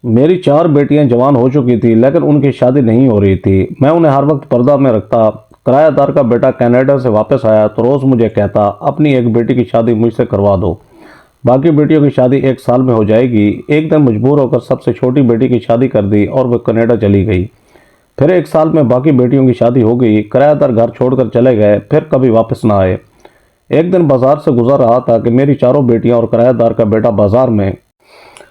میری 4 بیٹیاں جوان ہو چکی تھی لیکن ان کی شادی نہیں ہو رہی تھی۔ میں انہیں ہر وقت پردہ میں رکھتا۔ کرایہ دار کا بیٹا کینیڈا سے واپس آیا تو روز مجھے کہتا اپنی ایک بیٹی کی شادی مجھ سے کروا دو، باقی بیٹیوں کی شادی 1 سال میں ہو جائے گی۔ ایک دن مجبور ہو کر سب سے چھوٹی بیٹی کی شادی کر دی اور وہ کینیڈا چلی گئی۔ پھر 1 سال میں باقی بیٹیوں کی شادی ہو گئی۔ کرایہ دار گھر چھوڑ کر چلے گئے، پھر کبھی واپس نہ آئے۔ ایک دن بازار سے گزر رہا تھا کہ میری 4 بیٹیاں اور کرایہ دار کا بیٹا بازار میں۔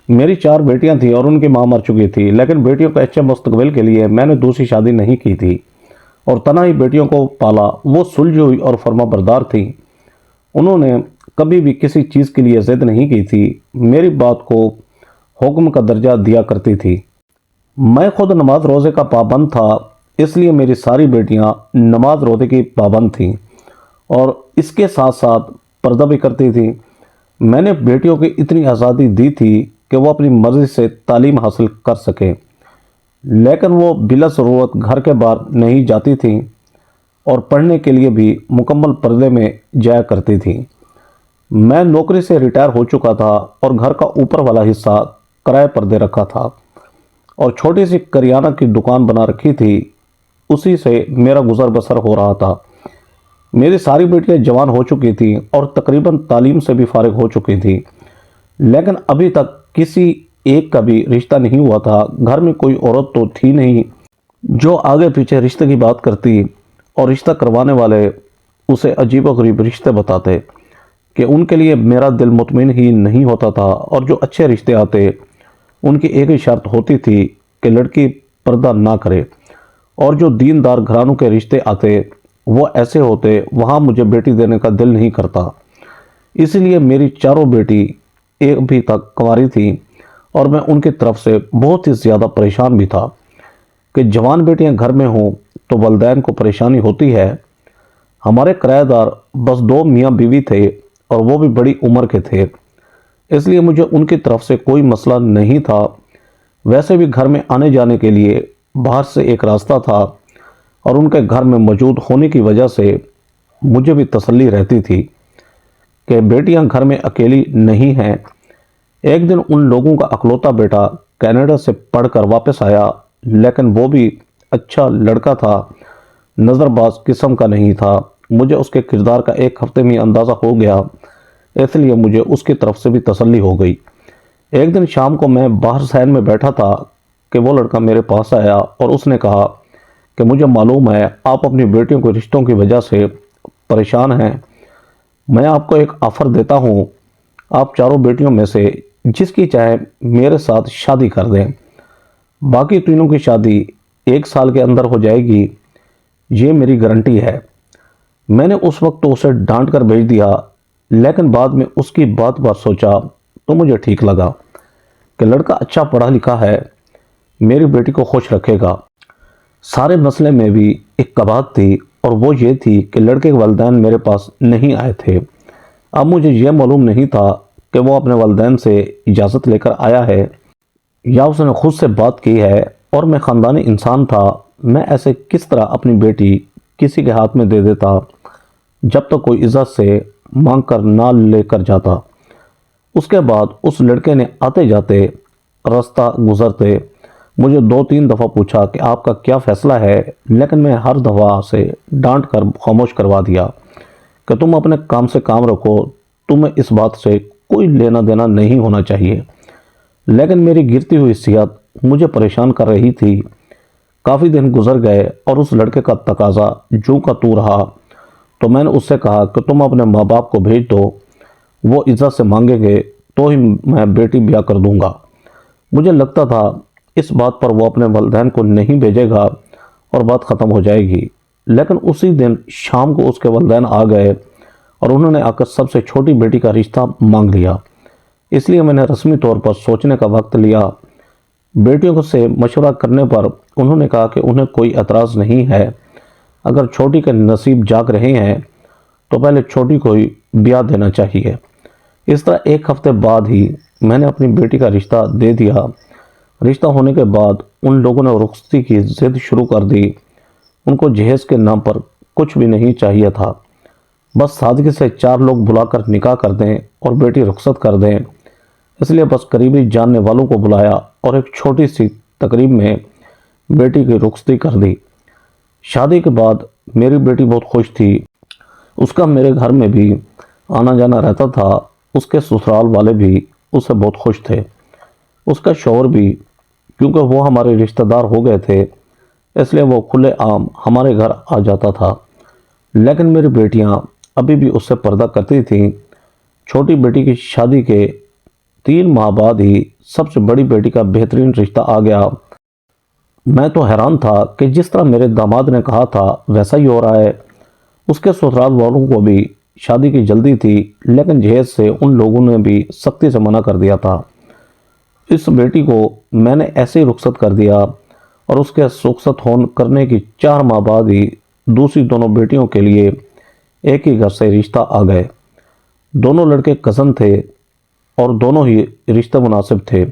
میری 4 بیٹیاں تھیں اور ان کی ماں مر چکی تھی، لیکن بیٹیوں کے اچھے مستقبل کے لیے میں نے دوسری شادی نہیں کی تھی اور تنہا ہی بیٹیوں کو پالا۔ وہ سلجھی ہوئی اور فرما بردار تھیں۔ انہوں نے کبھی بھی کسی چیز کے لیے ضد نہیں کی تھی، میری بات کو حکم کا درجہ دیا کرتی تھی۔ میں خود نماز روزے کا پابند تھا، اس لیے میری ساری بیٹیاں نماز روزے کی پابند تھیں اور اس کے ساتھ ساتھ پردہ بھی کرتی تھیں۔ میں نے بیٹیوں کی اتنی آزادی دی تھی کہ وہ اپنی مرضی سے تعلیم حاصل کر سکیں، لیکن وہ بلا ضرورت گھر کے باہر نہیں جاتی تھیں اور پڑھنے کے لیے بھی مکمل پردے میں جایا کرتی تھیں۔ میں نوکری سے ریٹائر ہو چکا تھا اور گھر کا اوپر والا حصہ کرائے پر دے رکھا تھا اور چھوٹی سی کریانہ کی دکان بنا رکھی تھی، اسی سے میرا گزر بسر ہو رہا تھا۔ میری ساری بیٹیاں جوان ہو چکی تھیں اور تقریباً تعلیم سے بھی فارغ ہو چکی تھیں، لیکن ابھی تک کسی ایک کا بھی رشتہ نہیں ہوا تھا۔ گھر میں کوئی عورت تو تھی نہیں جو آگے پیچھے رشتے کی بات کرتی اور رشتہ کروانے والے اسے عجیب و غریب رشتے بتاتے کہ ان کے لیے میرا دل مطمئن ہی نہیں ہوتا تھا۔ اور جو اچھے رشتے آتے ان کی ایک ہی شرط ہوتی تھی کہ لڑکی پردہ نہ کرے، اور جو دیندار گھرانوں کے رشتے آتے وہ ایسے ہوتے وہاں مجھے بیٹی دینے کا دل نہیں کرتا۔ اسی لیے میری 4 بیٹی ابھی تک کنواری تھیں اور میں ان کی طرف سے بہت ہی زیادہ پریشان بھی تھا کہ جوان بیٹیاں گھر میں ہوں تو والدین کو پریشانی ہوتی ہے۔ ہمارے کرایہ دار بس 2 میاں بیوی تھے اور وہ بھی بڑی عمر کے تھے، اس لیے مجھے ان کی طرف سے کوئی مسئلہ نہیں تھا۔ ویسے بھی گھر میں آنے جانے کے لیے باہر سے ایک راستہ تھا اور ان کے گھر میں موجود ہونے کی وجہ سے مجھے بھی تسلی رہتی تھی کہ بیٹیاں گھر میں اکیلی نہیں ہیں۔ ایک دن ان لوگوں کا اکلوتا بیٹا کینیڈا سے پڑھ کر واپس آیا، لیکن وہ بھی اچھا لڑکا تھا، نظر باز قسم کا نہیں تھا۔ مجھے اس کے کردار کا 1 ہفتے میں اندازہ ہو گیا، اس لیے مجھے اس کی طرف سے بھی تسلی ہو گئی۔ ایک دن شام کو میں باہر صحن میں بیٹھا تھا کہ وہ لڑکا میرے پاس آیا اور اس نے کہا کہ مجھے معلوم ہے آپ اپنی بیٹیوں کے رشتوں کی وجہ سے پریشان ہیں، میں آپ کو ایک آفر دیتا ہوں، آپ 4 بیٹیوں میں سے جس کی چاہے میرے ساتھ شادی کر دیں، باقی تینوں کی شادی 1 سال کے اندر ہو جائے گی، یہ میری گارنٹی ہے۔ میں نے اس وقت تو اسے ڈانٹ کر بھیج دیا، لیکن بعد میں اس کی بات سوچا تو مجھے ٹھیک لگا کہ لڑکا اچھا پڑھا لکھا ہے، میری بیٹی کو خوش رکھے گا۔ سارے مسئلے میں بھی ایک کباہت تھی اور وہ یہ تھی کہ لڑکے کے والدین میرے پاس نہیں آئے تھے۔ اب مجھے یہ معلوم نہیں تھا کہ وہ اپنے والدین سے اجازت لے کر آیا ہے یا اس نے خود سے بات کی ہے، اور میں خاندانی انسان تھا، میں ایسے کس طرح اپنی بیٹی کسی کے ہاتھ میں دے دیتا جب تک کوئی عزت سے مانگ کر نہ لے کر جاتا۔ اس کے بعد اس لڑکے نے آتے جاتے راستہ گزرتے مجھے 2-3 دفعہ پوچھا کہ آپ کا کیا فیصلہ ہے، لیکن میں ہر دفعہ سے ڈانٹ کر خاموش کروا دیا کہ تم اپنے کام سے کام رکھو، تمہیں اس بات سے کوئی لینا دینا نہیں ہونا چاہیے۔ لیکن میری گرتی ہوئی صحت مجھے پریشان کر رہی تھی۔ کافی دن گزر گئے اور اس لڑکے کا تقاضا جو کا تو رہا، تو میں نے اس سے کہا کہ تم اپنے ماں باپ کو بھیج دو، وہ عزت سے مانگیں گے تو ہی میں بیٹی بیاہ کر دوں گا۔ مجھے لگتا تھا اس بات پر وہ اپنے والدین کو نہیں بھیجے گا اور بات ختم ہو جائے گی، لیکن اسی دن شام کو اس کے والدین آ گئے اور انہوں نے آ کر سب سے چھوٹی بیٹی کا رشتہ مانگ لیا۔ اس لیے میں نے رسمی طور پر سوچنے کا وقت لیا۔ بیٹیوں سے مشورہ کرنے پر انہوں نے کہا کہ انہیں کوئی اعتراض نہیں ہے، اگر چھوٹی کے نصیب جاگ رہے ہیں تو پہلے چھوٹی کو ہی بیاہ دینا چاہیے۔ اس طرح 1 ہفتے بعد ہی میں نے اپنی بیٹی کا رشتہ دے دیا۔ رشتہ ہونے کے بعد ان لوگوں نے رخصتی کی ضد شروع کر دی۔ ان کو جہیز کے نام پر کچھ بھی نہیں چاہیے تھا، بس سادگی سے 4 لوگ بلا کر نکاح کر دیں اور بیٹی رخصت کر دیں۔ اس لیے بس قریبی جاننے والوں کو بلایا اور ایک چھوٹی سی تقریب میں بیٹی کی رخصتی کر دی۔ شادی کے بعد میری بیٹی بہت خوش تھی۔ اس کا میرے گھر میں بھی آنا جانا رہتا تھا۔ اس کے سسرال والے بھی اس سے بہت خوش تھے، اس کا شوہر بھی، کیونکہ وہ ہمارے رشتہ دار ہو گئے تھے، اس لیے وہ کھلے عام ہمارے گھر آ جاتا تھا۔ لیکن میری بیٹیاں ابھی بھی اس سے پردہ کرتی تھیں۔ چھوٹی بیٹی کی شادی کے 3 ماہ بعد ہی سب سے بڑی بیٹی کا بہترین رشتہ آ گیا۔ میں تو حیران تھا کہ جس طرح میرے داماد نے کہا تھا ویسا ہی ہو رہا ہے۔ اس کے سسرال والوں کو بھی شادی کی جلدی تھی، لیکن جہیز سے ان لوگوں نے بھی سختی سے منع کر دیا تھا۔ اس بیٹی کو میں نے ایسے ہی رخصت کر دیا اور اس کے رخصت کرنے کی 4 ماہ بعد ہی دوسری دونوں بیٹیوں کے لیے ایک ہی گھر سے رشتہ آ گئے۔ دونوں لڑکے کزن تھے اور دونوں ہی رشتہ مناسب تھے۔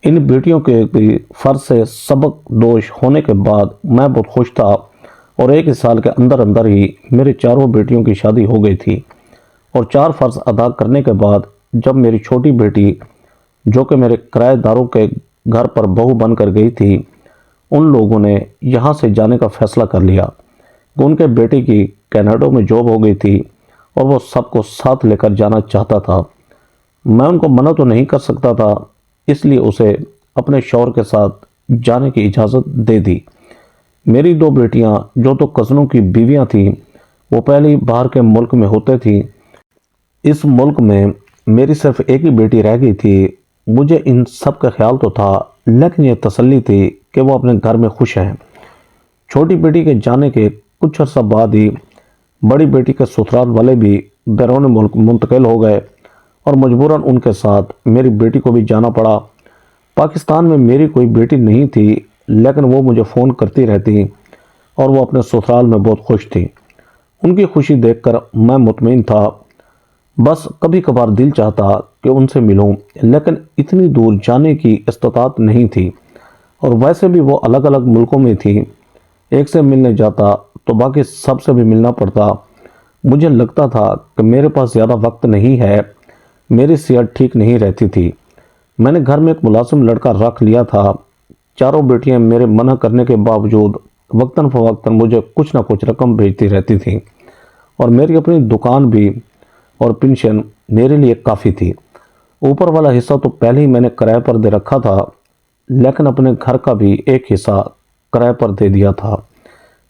ان بیٹیوں کے بھی فرض سے سبق دوش ہونے کے بعد میں بہت خوش تھا اور 1 سال کے اندر اندر ہی میرے چاروں بیٹیوں کی شادی ہو گئی تھی۔ اور 4 فرض ادا کرنے کے بعد جب میری چھوٹی بیٹی، جو کہ میرے کرایہ داروں کے گھر پر بہو بن کر گئی تھی، ان لوگوں نے یہاں سے جانے کا فیصلہ کر لیا کہ ان کے بیٹے کی کینیڈا میں جاب ہو گئی تھی اور وہ سب کو ساتھ لے کر جانا چاہتا تھا۔ میں ان کو منع تو نہیں کر سکتا تھا، اس لیے اسے اپنے شوہر کے ساتھ جانے کی اجازت دے دی۔ میری 2 بیٹیاں جو تو کزنوں کی بیویاں تھیں، وہ پہلے ہی باہر کے ملک میں ہوتے تھیں۔ اس ملک میں میری صرف ایک ہی بیٹی رہ گئی تھی۔ مجھے ان سب کا خیال تو تھا، لیکن یہ تسلی تھی کہ وہ اپنے گھر میں خوش ہیں۔ چھوٹی بیٹی کے جانے کے کچھ عرصہ بعد ہی بڑی بیٹی کے سسرال والے بھی بیرون ملک منتقل ہو گئے اور مجبوراً ان کے ساتھ میری بیٹی کو بھی جانا پڑا۔ پاکستان میں میری کوئی بیٹی نہیں تھی، لیکن وہ مجھے فون کرتی رہتی اور وہ اپنے سسرال میں بہت خوش تھی۔ ان کی خوشی دیکھ کر میں مطمئن تھا، بس کبھی کبھار دل چاہتا کہ ان سے ملوں، لیکن اتنی دور جانے کی استطاعت نہیں تھی، اور ویسے بھی وہ الگ الگ ملکوں میں تھی۔ ایک سے ملنے جاتا تو باقی سب سے بھی ملنا پڑتا۔ مجھے لگتا تھا کہ میرے پاس زیادہ وقت نہیں ہے، میری صحت ٹھیک نہیں رہتی تھی۔ میں نے گھر میں ایک ملازم لڑکا رکھ لیا تھا۔ چاروں بیٹیاں میرے منع کرنے کے باوجود وقتاً فوقتاً مجھے کچھ نہ کچھ رقم بھیجتی رہتی تھیں، اور میری اپنی دکان بھی اور پینشن میرے لیے کافی تھی۔ اوپر والا حصہ تو پہلے ہی میں نے کرائے پر دے رکھا تھا، لیکن اپنے گھر کا بھی ایک حصہ کرائے پر دے دیا تھا،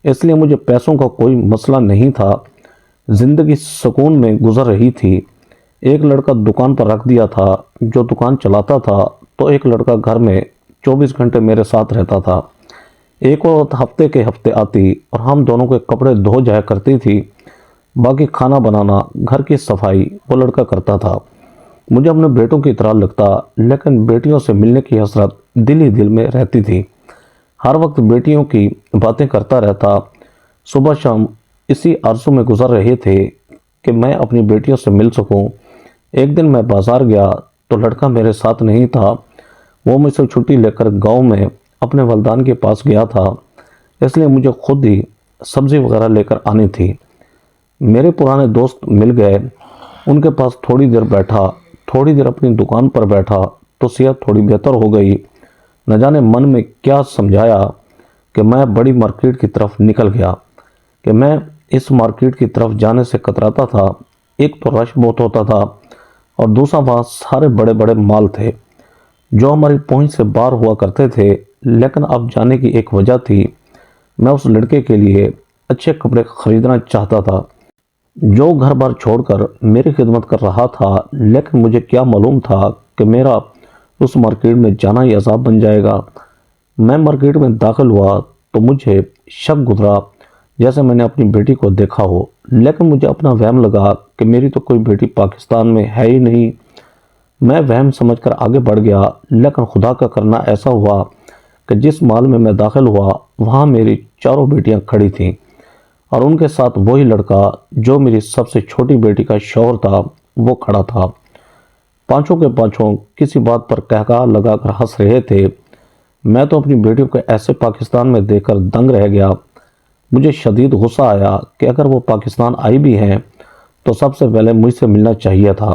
اس لیے مجھے پیسوں کا کوئی مسئلہ نہیں تھا۔ زندگی سکون میں گزر رہی تھی۔ ایک لڑکا دکان پر رکھ دیا تھا جو دکان چلاتا تھا، تو ایک لڑکا گھر میں 24 گھنٹے میرے ساتھ رہتا تھا۔ ایک عورت ہفتے کے ہفتے آتی اور ہم دونوں کے کپڑے دھو جایا کرتی تھی، باقی کھانا بنانا، گھر کی صفائی وہ لڑکا کرتا تھا۔ مجھے اپنے بیٹوں کی طرح لگتا، لیکن بیٹیوں سے ملنے کی حسرت دل ہی دل میں رہتی تھی۔ ہر وقت بیٹیوں کی باتیں کرتا رہتا۔ صبح شام اسی آرزو میں گزر رہے تھے کہ میں اپنی بیٹیوں سے مل سکوں۔ ایک دن میں بازار گیا تو لڑکا میرے ساتھ نہیں تھا۔ وہ مجھ سے چھٹی لے کر گاؤں میں اپنے والدان کے پاس گیا تھا، اس لیے مجھے خود ہی سبزی وغیرہ لے کر آنی تھی۔ میرے پرانے دوست مل گئے، ان کے پاس تھوڑی دیر بیٹھا، تھوڑی دیر اپنی دکان پر بیٹھا تو صحت تھوڑی بہتر ہو گئی۔ نہ جانے من میں کیا سمجھایا کہ میں بڑی مارکیٹ کی طرف نکل گیا۔ کہ میں اس مارکیٹ کی طرف جانے سے کتراتا تھا۔ ایک تو رش بہت ہوتا تھا، اور دوسرا وہاں سارے بڑے بڑے مال تھے جو ہماری پہنچ سے باہر ہوا کرتے تھے، لیکن اب جانے کی ایک وجہ تھی۔ میں اس لڑکے کے لیے اچھے کپڑے خریدنا چاہتا تھا جو گھر بار چھوڑ کر میری خدمت کر رہا تھا، لیکن مجھے کیا معلوم تھا کہ میرا اس مارکیٹ میں جانا ہی عذاب بن جائے گا۔ میں مارکیٹ میں داخل ہوا تو مجھے شک گزرا جیسے میں نے اپنی بیٹی کو دیکھا ہو، لیکن مجھے اپنا وہم لگا کہ میری تو کوئی بیٹی پاکستان میں ہے ہی نہیں۔ میں وہم سمجھ کر آگے بڑھ گیا، لیکن خدا کا کرنا ایسا ہوا کہ جس مال میں داخل ہوا وہاں میری چاروں بیٹیاں کھڑی تھیں، اور ان کے ساتھ وہی لڑکا جو میری سب سے چھوٹی بیٹی کا شوہر تھا وہ کھڑا تھا۔ پانچوں کے پانچوں کسی بات پر کہکہا لگا کر ہنس رہے تھے۔ میں تو اپنی بیٹیوں کو ایسے پاکستان میں دیکھ کر دنگ رہ گیا۔ مجھے شدید غصہ آیا کہ اگر وہ پاکستان آئی بھی ہیں تو سب سے پہلے مجھ سے ملنا چاہیے تھا،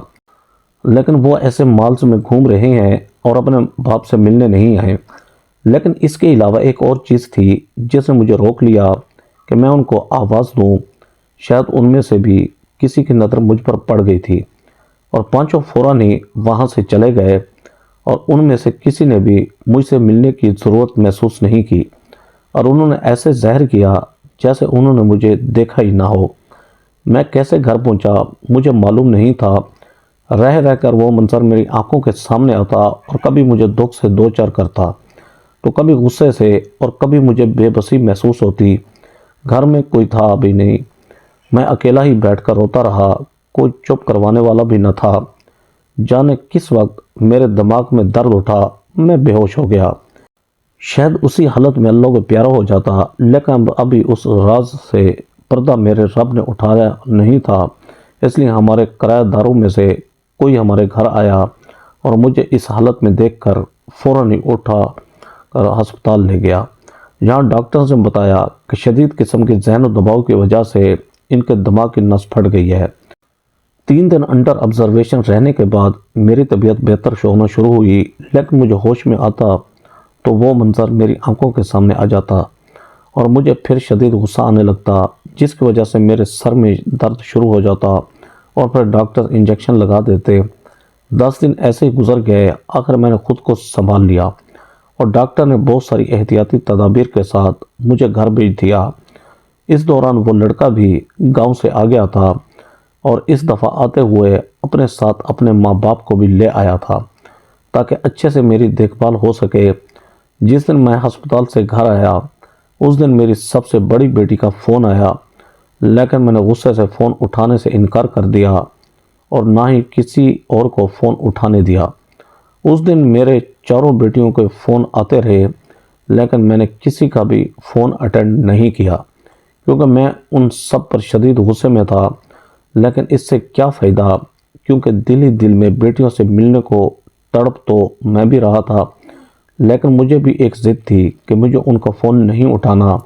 لیکن وہ ایسے مالز میں گھوم رہے ہیں اور اپنے باپ سے ملنے نہیں آئے، لیکن اس کے علاوہ ایک اور چیز تھی جس نے مجھے روک لیا کہ میں ان کو آواز دوں۔ شاید ان میں سے بھی کسی کی نظر مجھ پر پڑ گئی تھی اور پانچوں فوراً ہی وہاں سے چلے گئے، اور ان میں سے کسی نے بھی مجھ سے ملنے کی ضرورت محسوس نہیں کی، اور انہوں نے ایسے ظاہر کیا جیسے انہوں نے مجھے دیکھا ہی نہ ہو۔ میں کیسے گھر پہنچا مجھے معلوم نہیں تھا۔ رہ رہ کر وہ منظر میری آنکھوں کے سامنے آتا اور کبھی مجھے دکھ سے دو چار کرتا، تو کبھی غصے سے، اور کبھی مجھے بے بسی محسوس ہوتی۔ گھر میں کوئی تھا بھی نہیں، میں اکیلا ہی بیٹھ کر روتا رہا، کوئی چپ کروانے والا بھی نہ تھا۔ جانے کس وقت میرے دماغ میں درد اٹھا، میں بے ہوش ہو گیا۔ شاید اسی حالت میں اللہ کو پیارا ہو جاتا، لیکن ابھی اس راز سے پردہ میرے رب نے اٹھایا نہیں تھا، اس لیے ہمارے کرایہ داروں میں سے کوئی ہمارے گھر آیا اور مجھے اس حالت میں دیکھ کر فوراً ہی اٹھا کر ہسپتال لے گیا، جہاں ڈاکٹرز نے بتایا کہ شدید قسم کے ذہن و دباؤ کی وجہ سے ان کے دماغ کی نس پھٹ گئی ہے۔ 3 دن انڈر آبزرویشن رہنے کے بعد میری طبیعت بہتر ہونا شروع ہوئی، لیکن مجھے ہوش میں آتا تو وہ منظر میری آنکھوں کے سامنے آ جاتا اور مجھے پھر شدید غصہ آنے لگتا، جس کی وجہ سے میرے سر میں درد شروع ہو جاتا اور پھر ڈاکٹر انجیکشن لگا دیتے۔ 10 دن ایسے ہی گزر گئے، آخر میں نے خود کو سنبھال لیا اور ڈاکٹر نے بہت ساری احتیاطی تدابیر کے ساتھ مجھے گھر بھیج دیا۔ اس دوران وہ لڑکا بھی گاؤں سے آ گیا تھا اور اس دفعہ آتے ہوئے اپنے ساتھ اپنے ماں باپ کو بھی لے آیا تھا تاکہ اچھے سے میری دیکھ بھال ہو سکے۔ جس دن میں ہسپتال سے گھر آیا اس دن میری سب سے بڑی بیٹی کا فون آیا، لیکن میں نے غصے سے فون اٹھانے سے انکار کر دیا اور نہ ہی کسی اور کو فون اٹھانے دیا۔ اس دن میرے چاروں بیٹیوں کے فون آتے رہے، لیکن میں نے کسی کا بھی فون اٹینڈ نہیں کیا کیونکہ میں ان سب پر شدید غصے میں تھا، لیکن اس سے کیا فائدہ، کیونکہ دل ہی دل میں بیٹیوں سے ملنے کو تڑپ تو میں بھی رہا تھا، لیکن مجھے بھی ایک ضد تھی کہ مجھے ان کا فون نہیں اٹھانا۔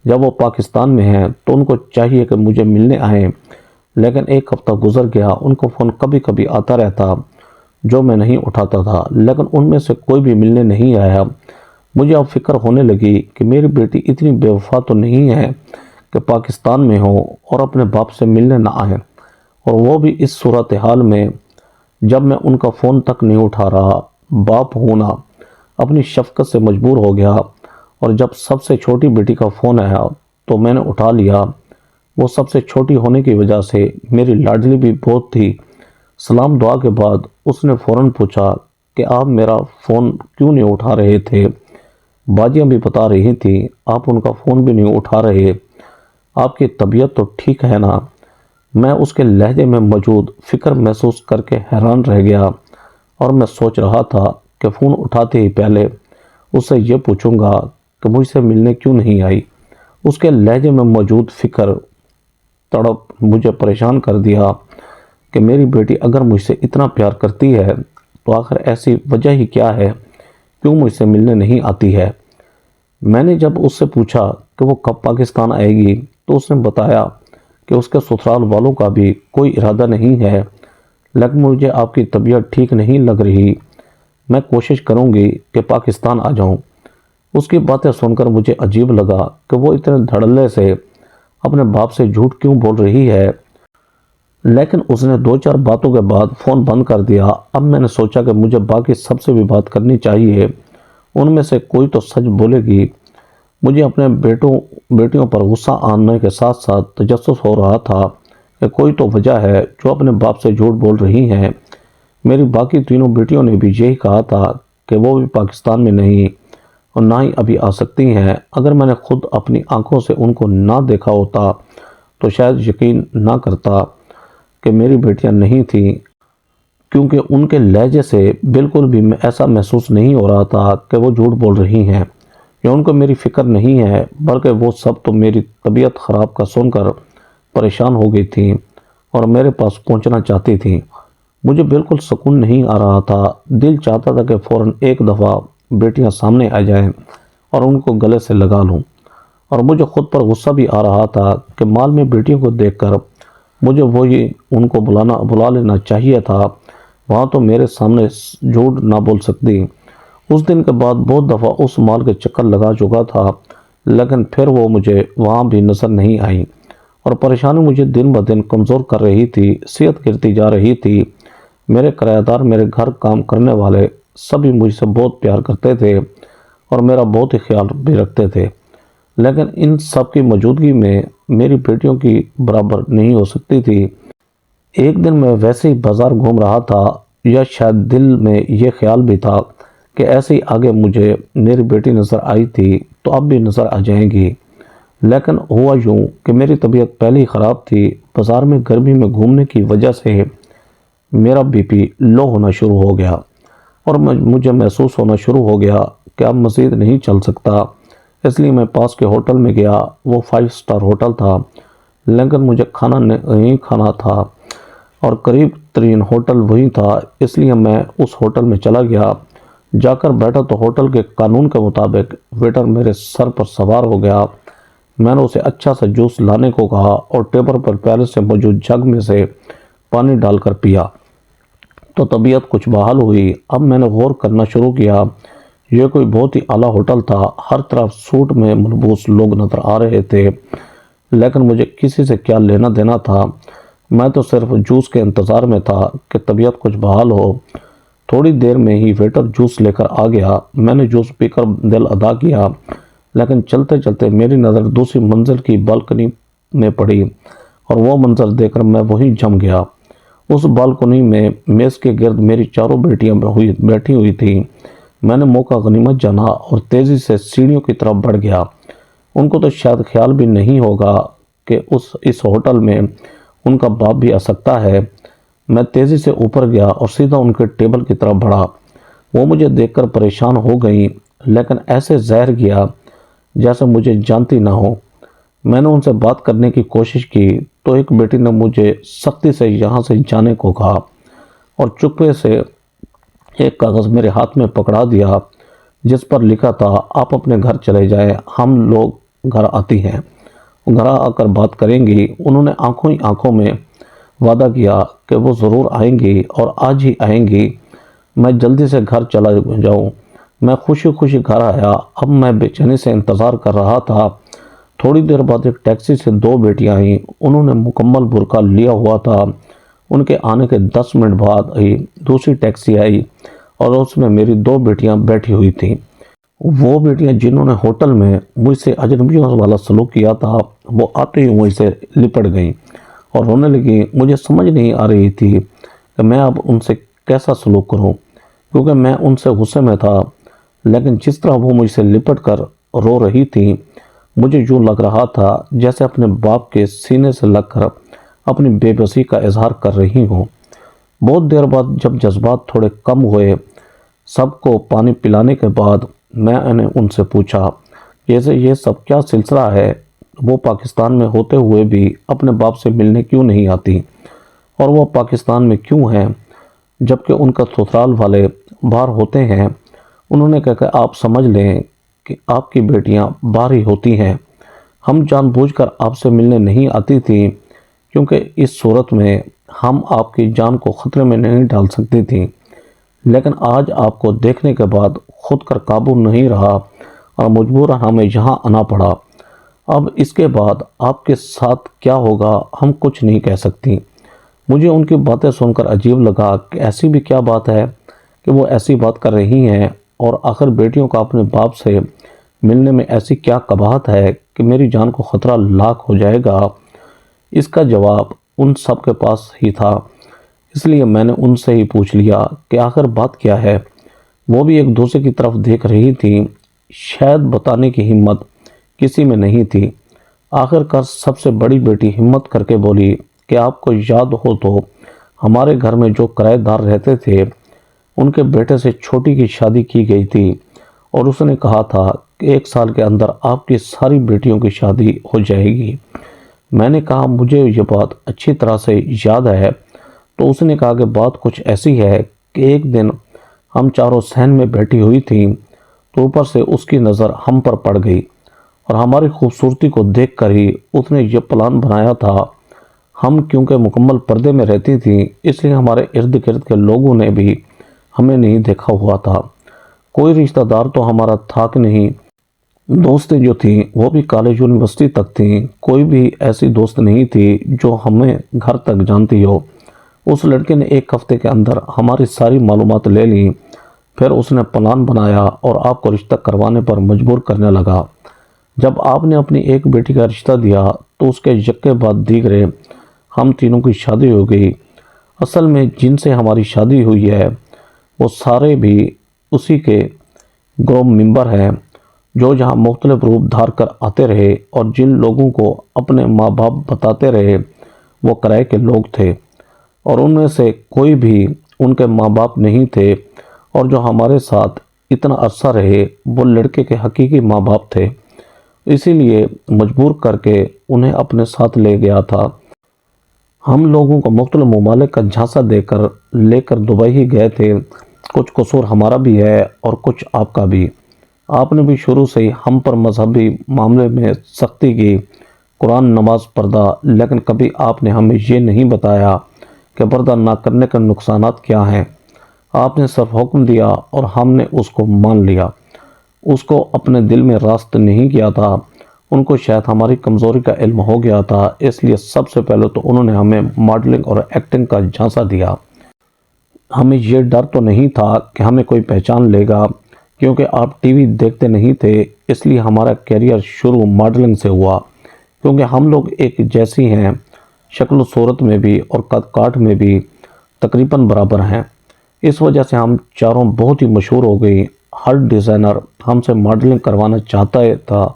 جب وہ پاکستان میں ہیں تو ان کو چاہیے کہ مجھے ملنے آئیں، لیکن ایک ہفتہ گزر گیا، ان کو فون کبھی کبھی آتا رہتا جو میں نہیں اٹھاتا تھا، لیکن ان میں سے کوئی بھی ملنے نہیں آیا۔ مجھے اب فکر ہونے لگی کہ میری بیٹی اتنی بے وفا تو نہیں ہے کہ پاکستان میں ہو اور اپنے باپ سے ملنے نہ آئیں، اور وہ بھی اس صورتحال میں جب میں ان کا فون تک نہیں اٹھا رہا۔ باپ ہونا اپنی شفقت سے مجبور ہو گیا، اور جب سب سے چھوٹی بیٹی کا فون آیا تو میں نے اٹھا لیا۔ وہ سب سے چھوٹی ہونے کی وجہ سے میری لاڈلی بھی بہت تھی۔ سلام دعا کے بعد اس نے فوراً پوچھا کہ آپ میرا فون کیوں نہیں اٹھا رہے تھے؟ باجیاں بھی بتا رہی تھیں آپ ان کا فون بھی نہیں اٹھا رہے، آپ کی طبیعت تو ٹھیک ہے نا؟ میں اس کے لہجے میں موجود فکر محسوس کر کے حیران رہ گیا، اور میں سوچ رہا تھا کہ فون اٹھاتے ہی پہلے اس سے یہ پوچھوں گا کہ مجھ سے ملنے کیوں نہیں آئی۔ اس کے لہجے میں موجود فکر تڑپ مجھے پریشان کر دیا کہ میری بیٹی اگر مجھ سے اتنا پیار کرتی ہے تو آخر ایسی وجہ ہی کیا ہے کیوں مجھ سے ملنے نہیں آتی ہے۔ میں نے جب اس سے پوچھا کہ وہ کب پاکستان آئے گی تو اس نے بتایا کہ اس کے سسرال والوں کا بھی کوئی ارادہ نہیں ہے، لیکن مجھے آپ کی طبیعت ٹھیک نہیں لگ رہی، میں کوشش کروں گی کہ پاکستان آ جاؤں۔ اس کی باتیں سن کر مجھے عجیب لگا کہ وہ اتنے دھڑلے سے اپنے باپ سے جھوٹ کیوں بول رہی ہے، لیکن اس نے 2-4 باتوں کے بعد فون بند کر دیا۔ اب میں نے سوچا کہ مجھے باقی سب سے بھی بات کرنی چاہیے، ان میں سے کوئی تو سچ بولے گی۔ مجھے اپنے بیٹیوں پر غصہ آنے کے ساتھ ساتھ تجسس ہو رہا تھا کہ کوئی تو وجہ ہے جو اپنے باپ سے جھوٹ بول رہی ہیں۔ میری باقی تینوں بیٹیوں نے بھی یہی کہا تھا کہ وہ بھی پاکستان میں نہیں اور نہ ہی ابھی آ سکتی ہیں۔ اگر میں نے خود اپنی آنکھوں سے ان کو نہ دیکھا ہوتا تو شاید یقین نہ کرتا کہ میری بیٹیاں نہیں تھیں، کیونکہ ان کے لہجے سے بالکل بھی ایسا محسوس نہیں ہو رہا تھا کہ وہ جھوٹ بول رہی ہیں یا ان کو میری فکر نہیں ہے، بلکہ وہ سب تو میری طبیعت خراب کا سن کر پریشان ہو گئی تھیں اور میرے پاس پہنچنا چاہتی تھیں۔ مجھے بالکل سکون نہیں آ رہا تھا، دل چاہتا تھا کہ فوراً ایک دفعہ بیٹیاں سامنے آ جائیں اور ان کو گلے سے لگا لوں، اور مجھے خود پر غصہ بھی آ رہا تھا کہ مال میں بیٹیوں کو دیکھ کر مجھے وہی ان کو بلا لینا چاہیے تھا، وہاں تو میرے سامنے جھوٹ نہ بول سکتی۔ اس دن کے بعد بہت دفعہ اس مال کے چکر لگا چکا تھا، لیکن پھر وہ مجھے وہاں بھی نظر نہیں آئی، اور پریشانی مجھے دن بدن کمزور کر رہی تھی، صحت گرتی جا رہی تھی۔ میرے کرایہ دار، میرے گھر کام کرنے والے سبھی مجھ سے بہت پیار کرتے تھے اور میرا بہت ہی خیال بھی رکھتے تھے، لیکن ان سب کی موجودگی میں میری بیٹیوں کی برابر نہیں ہو سکتی تھی۔ ایک دن میں ویسے ہی بازار گھوم رہا تھا، یا شاید دل میں یہ خیال بھی تھا کہ ایسے ہی آگے مجھے میری بیٹی نظر آئی تھی تو اب بھی نظر آ جائیں گی، لیکن ہوا یوں کہ میری طبیعت پہلے ہی خراب تھی۔ بازار میں گرمی میں گھومنے کی وجہ سے میرا بی پی لو ہونا شروع ہو گیا، اور مجھے محسوس ہونا شروع ہو گیا کہ اب مزید نہیں چل سکتا۔ اس لیے میں پاس کے ہوٹل میں گیا۔ وہ 5 اسٹار ہوٹل تھا، لیکن مجھے کھانا نہیں کھانا تھا، اور قریب ترین ہوٹل وہی تھا، اس لیے میں اس ہوٹل میں چلا گیا۔ جا کر بیٹھا تو ہوٹل کے قانون کے مطابق ویٹر میرے سر پر سوار ہو گیا۔ میں نے اسے اچھا سا جوس لانے کو کہا اور ٹیبل پر پہلے سے موجود جگ میں سے پانی ڈال کر پیا تو طبیعت کچھ بحال ہوئی۔ اب میں نے غور کرنا شروع کیا۔ یہ کوئی بہت ہی اعلیٰ ہوٹل تھا، ہر طرف سوٹ میں ملبوس لوگ نظر آ رہے تھے، لیکن مجھے کسی سے کیا لینا دینا تھا۔ میں تو صرف جوس کے انتظار میں تھا کہ طبیعت کچھ بحال ہو۔ تھوڑی دیر میں ہی ویٹر جوس لے کر آ گیا۔ میں نے جوس پی کر دل ادا کیا، لیکن چلتے چلتے میری نظر دوسری منزل کی بالکنی میں پڑی، اور وہ منظر دیکھ کر میں وہیں جم گیا۔ اس بالکنی میں میز کے گرد میری چاروں بیٹیاں بیٹھی ہوئی تھیں۔ میں نے موقع غنیمت جانا اور تیزی سے سیڑھیوں کی طرف بڑھ گیا۔ ان کو تو شاید خیال بھی نہیں ہوگا کہ اس ہوٹل میں ان کا باپ بھی آ سکتا ہے۔ میں تیزی سے اوپر گیا اور سیدھا ان کے ٹیبل کی طرف بڑھا۔ وہ مجھے دیکھ کر پریشان ہو گئیں، لیکن ایسے زہر گیا جیسے مجھے جانتی نہ ہو۔ میں نے ان سے بات کرنے کی کوشش کی تو ایک بیٹی نے مجھے سختی سے یہاں سے جانے کو کہا، اور چپکے سے ایک کاغذ میرے ہاتھ میں پکڑا دیا جس پر لکھا تھا، آپ اپنے گھر چلے جائیں، ہم لوگ گھر آتی ہیں، گھر آ کر بات کریں گی۔ انہوں نے آنکھوں ہی آنکھوں میں وعدہ کیا کہ وہ ضرور آئیں گی اور آج ہی آئیں گی۔ میں جلدی سے گھر چلا جاؤں۔ میں خوشی خوشی گھر آیا۔ اب میں بے چینی سے انتظار کر رہا تھا۔ تھوڑی دیر بعد ایک ٹیکسی سے 2 بیٹیاں آئیں۔ انہوں نے مکمل برقع لیا ہوا تھا۔ ان کے آنے کے 10 منٹ بعد ہی دوسری ٹیکسی آئی اور اس میں میری 2 بیٹیاں بیٹھی ہوئی تھیں۔ وہ بیٹیاں جنہوں نے ہوٹل میں مجھ سے اجنبیوں والا سلوک کیا تھا، وہ آتے ہی مجھ سے لپٹ گئیں اور رونے لگیں۔ مجھے سمجھ نہیں آ رہی تھی کہ میں اب ان سے کیسا سلوک کروں، کیونکہ میں ان سے غصے میں تھا، لیکن جس طرح وہ مجھ سے لپٹ کر رو رہی تھیں، مجھے یوں لگ رہا تھا جیسے اپنے باپ کے سینے سے لگ کر اپنی بے بسی کا اظہار کر رہی ہوں۔ بہت دیر بعد جب جذبات تھوڑے کم ہوئے، سب کو پانی پلانے کے بعد میں نے ان سے پوچھا، جیسے یہ سب کیا سلسلہ ہے؟ وہ پاکستان میں ہوتے ہوئے بھی اپنے باپ سے ملنے کیوں نہیں آتی، اور وہ پاکستان میں کیوں ہیں جبکہ ان کا سسرال والے باہر ہوتے ہیں؟ انہوں نے کہا کہ آپ سمجھ لیں کہ آپ کی بیٹیاں باہر ہی ہوتی ہیں، ہم جان بوجھ کر آپ سے ملنے نہیں آتی تھیں، کیونکہ اس صورت میں ہم آپ کی جان کو خطرے میں نہیں ڈال سکتی تھیں، لیکن آج آپ کو دیکھنے کے بعد خود کر قابو نہیں رہا اور مجبوراً ہمیں یہاں آنا پڑا۔ اب اس کے بعد آپ کے ساتھ کیا ہوگا ہم کچھ نہیں کہہ سکتی۔ مجھے ان کی باتیں سن کر عجیب لگا کہ ایسی بھی کیا بات ہے کہ وہ ایسی بات کر رہی ہیں، اور آخر بیٹیوں کا اپنے باپ سے ملنے میں ایسی کیا قباحت ہے کہ میری جان کو خطرہ لاحق ہو جائے گا؟ اس کا جواب ان سب کے پاس ہی تھا، اس لیے میں نے ان سے ہی پوچھ لیا کہ آخر بات کیا ہے۔ وہ بھی ایک دوسرے کی طرف دیکھ رہی تھیں، شاید بتانے کی ہمت کسی میں نہیں تھی۔ آخر کار سب سے بڑی بیٹی ہمت کر کے بولی کہ آپ کو یاد ہو تو ہمارے گھر میں جو کرایہ دار رہتے تھے، ان کے بیٹے سے چھوٹی کی شادی کی گئی تھی، اور اس نے کہا تھا کہ 1 سال کے اندر آپ کی ساری بیٹیوں کی شادی ہو جائے گی۔ میں نے کہا مجھے یہ بات اچھی طرح سے یاد ہے۔ تو اس نے کہا کہ بات کچھ ایسی ہے کہ ایک دن ہم چاروں صحن میں بیٹھی ہوئی تھیں تو اوپر سے اس کی نظر ہم پر پڑ گئی، اور ہماری خوبصورتی کو دیکھ کر ہی اس نے یہ پلان بنایا تھا ہم کیونکہ مکمل پردے میں رہتی تھیں، اس لیے ہمارے ارد گرد کے لوگوں نے بھی ہمیں نہیں دیکھا ہوا تھا۔ کوئی رشتہ دار تو ہمارا تھا کہ نہیں۔ دوستیں جو تھیں وہ بھی کالج یونیورسٹی تک تھیں، کوئی بھی ایسی دوست نہیں تھی جو ہمیں گھر تک جانتی ہو۔ اس لڑکے نے ایک ہفتے کے اندر ہماری ساری معلومات لے لیں، پھر اس نے پلان بنایا اور آپ کو رشتہ کروانے پر مجبور کرنے لگا۔ جب آپ نے اپنی ایک بیٹی کا رشتہ دیا تو اس کے یکے بعد دیگرے ہم تینوں کی شادی ہو گئی۔ اصل میں جن سے ہماری شادی ہوئی ہے وہ سارے بھی اسی کے گروپ ممبر ہیں جو یہاں مختلف روپ دھار کر آتے رہے، اور جن لوگوں کو اپنے ماں باپ بتاتے رہے وہ کرائے کے لوگ تھے، اور ان میں سے کوئی بھی ان کے ماں باپ نہیں تھے، اور جو ہمارے ساتھ اتنا عرصہ رہے وہ لڑکے کے حقیقی ماں باپ تھے۔ اسی لیے مجبور کر کے انہیں اپنے ساتھ لے گیا تھا۔ ہم لوگوں کو مختلف ممالک کا جھانسا دے کر لے کر دبئی ہی گئے تھے۔ کچھ قصور ہمارا بھی ہے اور کچھ آپ کا بھی۔ آپ نے بھی شروع سے ہی ہم پر مذہبی معاملے میں سختی کی، قرآن، نماز، پردہ، لیکن کبھی آپ نے ہمیں یہ نہیں بتایا کہ پردہ نہ کرنے کے نقصانات کیا ہیں۔ آپ نے صرف حکم دیا اور ہم نے اس کو مان لیا۔ اس کو اپنے دل میں راست نہیں کیا تھا۔ ان کو شاید ہماری کمزوری کا علم ہو گیا تھا، اس لیے سب سے پہلے تو انہوں نے ہمیں ماڈلنگ اور ایکٹنگ کا جھانسا دیا۔ ہمیں یہ ڈر تو نہیں تھا کہ ہمیں کوئی پہچان لے گا، کیونکہ آپ ٹی وی دیکھتے نہیں تھے، اس لیے ہمارا کیریئر شروع ماڈلنگ سے ہوا۔ کیونکہ ہم لوگ ایک جیسی ہیں، شکل و صورت میں بھی اور قد کاٹ میں بھی تقریباً برابر ہیں، اس وجہ سے ہم چاروں بہت ہی مشہور ہو گئی۔ ہر ڈیزائنر ہم سے ماڈلنگ کروانا چاہتا تھا،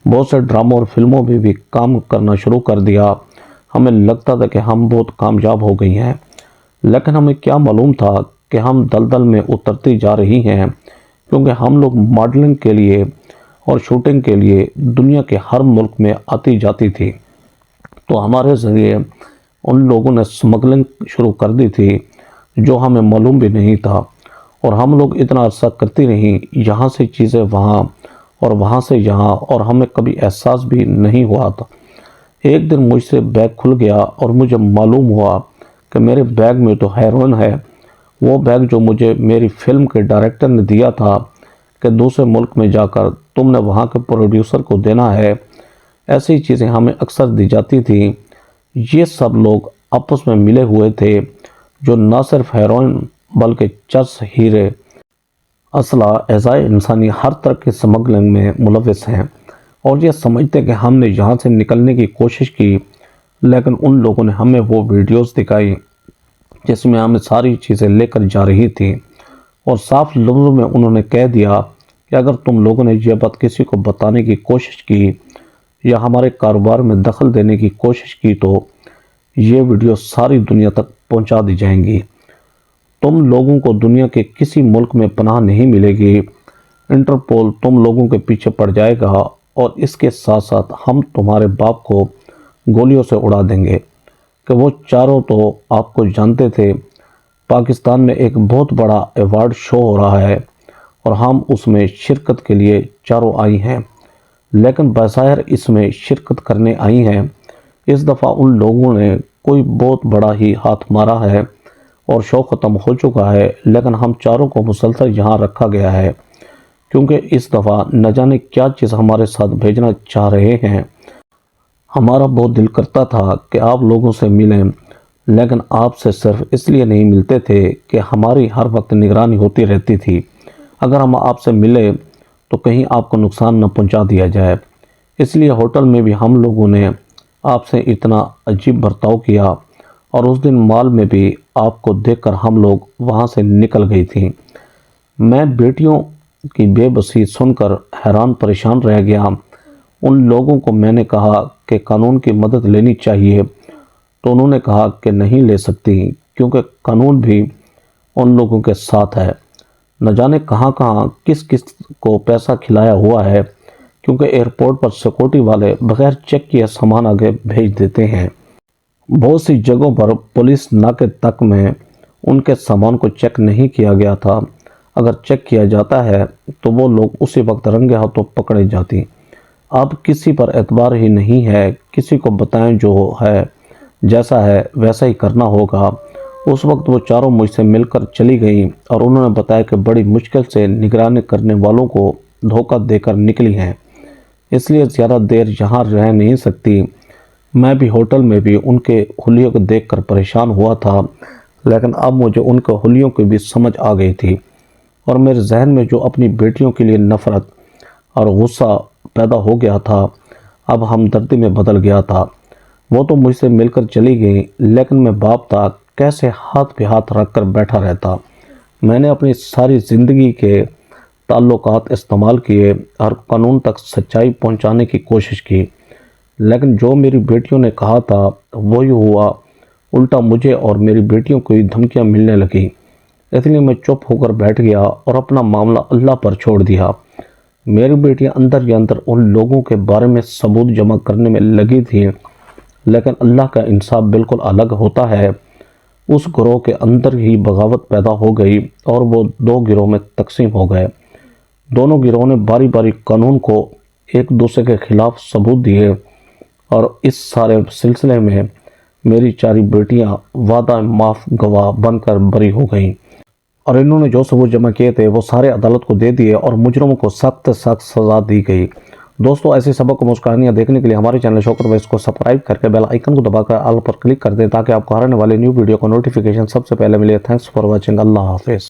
بہت سے ڈراموں اور فلموں میں بھی کام کرنا شروع کر دیا۔ ہمیں لگتا تھا کہ ہم بہت کامیاب ہو گئی ہیں، لیکن ہمیں کیا معلوم تھا کہ ہم دلدل میں اترتی جا رہی ہیں، کیونکہ ہم لوگ ماڈلنگ کے لیے اور شوٹنگ کے لیے دنیا کے ہر ملک میں آتی جاتی تھی، تو ہمارے ذریعے ان لوگوں نے سمگلنگ شروع کر دی تھی جو ہمیں معلوم بھی نہیں تھا، اور ہم لوگ اتنا عرصہ کرتی رہیں، یہاں سے چیزیں وہاں اور وہاں سے یہاں، اور ہمیں کبھی احساس بھی نہیں ہوا تھا۔ ایک دن مجھ سے بیگ کھل گیا اور مجھے معلوم ہوا کہ میرے بیگ میں تو ہیروئن ہے۔ وہ بیگ جو مجھے میری فلم کے ڈائریکٹر نے دیا تھا کہ دوسرے ملک میں جا کر تم نے وہاں کے پروڈیوسر کو دینا ہے، ایسی چیزیں ہمیں اکثر دی جاتی تھیں۔ یہ سب لوگ آپس میں ملے ہوئے تھے جو نہ صرف ہیروئن بلکہ چرس، ہیرے، اسلحہ، اعضائے انسانی، ہر طرح کی سمگلنگ میں ملوث ہیں، اور یہ سمجھتے کہ ہم نے یہاں سے نکلنے کی کوشش کی، لیکن ان لوگوں نے ہمیں وہ ویڈیوز دکھائی جس میں ہمیں ساری چیزیں لے کر جا رہی تھی، اور صاف لفظوں میں انہوں نے کہہ دیا کہ اگر تم لوگوں نے یہ بات کسی کو بتانے کی کوشش کی یا ہمارے کاروبار میں دخل دینے کی کوشش کی تو یہ ویڈیو ساری دنیا تک پہنچا دی جائیں گی۔ تم لوگوں کو دنیا کے کسی ملک میں پناہ نہیں ملے گی، انٹرپول تم لوگوں کے پیچھے پڑ جائے گا، اور اس کے ساتھ ساتھ ہم تمہارے باپ کو گولیوں سے اڑا دیں گے۔ کہ وہ چاروں تو آپ کو جانتے تھے، پاکستان میں ایک بہت بڑا ایوارڈ شو ہو رہا ہے اور ہم اس میں شرکت کے لیے چاروں آئی ہیں، لیکن بظاہر اس میں شرکت کرنے آئی ہیں۔ اس دفعہ ان لوگوں نے کوئی بہت بڑا ہی ہاتھ مارا ہے اور شو ختم ہو چکا ہے، لیکن ہم چاروں کو مسلسل یہاں رکھا گیا ہے کیونکہ اس دفعہ نہ جانے کیا چیز ہمارے ساتھ بھیجنا چاہ رہے ہیں۔ ہمارا بہت دل کرتا تھا کہ آپ لوگوں سے ملیں، لیکن آپ سے صرف اس لیے نہیں ملتے تھے کہ ہماری ہر وقت نگرانی ہوتی رہتی تھی۔ اگر ہم آپ سے ملے تو کہیں آپ کو نقصان نہ پہنچا دیا جائے، اس لیے ہوٹل میں بھی ہم لوگوں نے آپ سے اتنا عجیب برتاؤ کیا، اور اس دن مال میں بھی آپ کو دیکھ کر ہم لوگ وہاں سے نکل گئی تھیں۔ میں بیٹیوں کی بے بسی سن کر حیران پریشان رہ گیا۔ ان لوگوں کو میں نے کہا کہ قانون کی مدد لینی چاہیے تو انہوں نے کہا کہ نہیں لے سکتی، کیونکہ قانون بھی ان لوگوں کے ساتھ ہے۔ نہ جانے کہاں کہاں کس کس کو پیسہ کھلایا ہوا ہے، کیونکہ ایئرپورٹ پر سیکورٹی والے بغیر چیک کیے سامان آگے بھیج دیتے ہیں۔ بہت سی جگہوں پر پولیس ناکے تک میں ان کے سامان کو چیک نہیں کیا گیا تھا۔ اگر چیک کیا جاتا ہے تو وہ لوگ اسی وقت رنگے ہاتھوں پکڑے جاتی۔ اب کسی پر اعتبار ہی نہیں ہے، کسی کو بتائیں جو ہے جیسا ہے ویسا ہی کرنا ہوگا۔ اس وقت وہ چاروں مجھ سے مل کر چلی گئیں اور انہوں نے بتایا کہ بڑی مشکل سے نگرانی کرنے والوں کو دھوکہ دے کر نکلی ہیں، اس لیے زیادہ دیر یہاں رہ نہیں سکتی۔ میں بھی ہوٹل میں بھی ان کے حلیوں کو دیکھ کر پریشان ہوا تھا، لیکن اب مجھے ان کے حلیوں کی بھی سمجھ آ گئی تھی، اور میرے ذہن میں جو اپنی بیٹیوں کے لیے نفرت اور غصہ پیدا ہو گیا تھا اب ہمدردی میں بدل گیا تھا۔ وہ تو مجھ سے مل کر چلی گئیں، لیکن میں باپ تھا، کیسے ہاتھ پہ ہاتھ رکھ کر بیٹھا رہتا۔ میں نے اپنی ساری زندگی کے تعلقات استعمال کیے اور قانون تک سچائی پہنچانے کی کوشش کی، لیکن جو میری بیٹیوں نے کہا تھا وہی ہوا، الٹا مجھے اور میری بیٹیوں کو ہی دھمکیاں ملنے لگیں۔ اس لیے میں چپ ہو کر بیٹھ گیا اور اپنا معاملہ اللہ پر چھوڑ دیا۔ میری بیٹیاں اندر ہی اندر ان لوگوں کے بارے میں ثبوت جمع کرنے میں لگی تھیں، لیکن اللہ کا انصاف بالکل الگ ہوتا ہے۔ اس گروہ کے اندر ہی بغاوت پیدا ہو گئی اور وہ دو گروہ میں تقسیم ہو گئے۔ دونوں گروہوں نے باری باری قانون کو ایک دوسرے کے خلاف ثبوت دیے، اور اس سارے سلسلے میں میری چاری بیٹیاں وعدہ معاف گواہ بن کر بری ہو گئیں، اور انہوں نے جو ثبوت جمع کیے تھے وہ سارے عدالت کو دے دیے اور مجرموں کو سخت سخت سزا دی گئی۔ دوستو، ایسی سبق آموز کہانیاں دیکھنے کے لیے ہمارے چینل شوکت وائس کو سبسکرائب کر کے بیل آئیکن کو دبا کر آل پر کلک کر دیں تاکہ آپ کو آنے والے نیو ویڈیو کو نوٹیفیکیشن سب سے پہلے ملے۔ Thanks for watching. اللہ حافظ۔